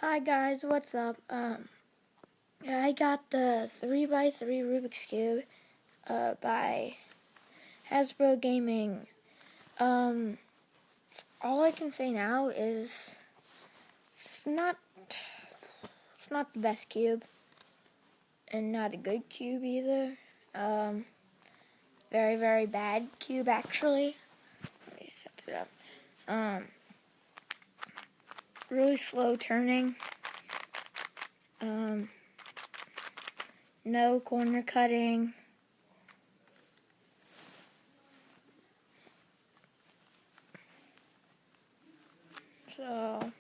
Hi guys, what's up? I got the 3x3 Rubik's Cube by Hasbro Gaming. All I can say now is it's not the best cube, and not a good cube either. Very, very bad cube actually. Let me set it up. Really slow turning. No corner cutting. So,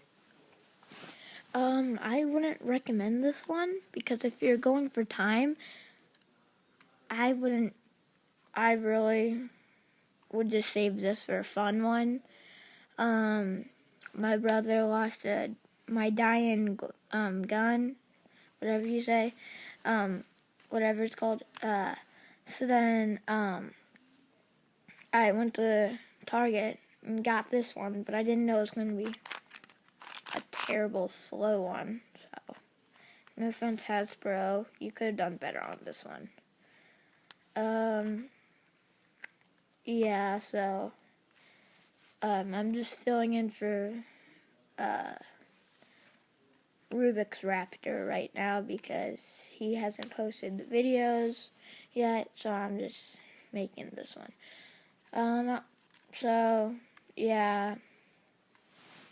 I wouldn't recommend this one because if you're going for time, I really would just save this for a fun one. My brother lost my dying gun, whatever you say, whatever it's called. So then I went to Target and got this one, but I didn't know it was going to be a terrible slow one. So no offense, Hasbro, you could have done better on this one. Yeah, so I'm just filling in for Rubik's Raptor right now because he hasn't posted the videos yet, so I'm just making this one. So yeah,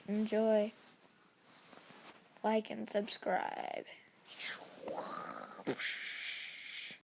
enjoy, like and subscribe.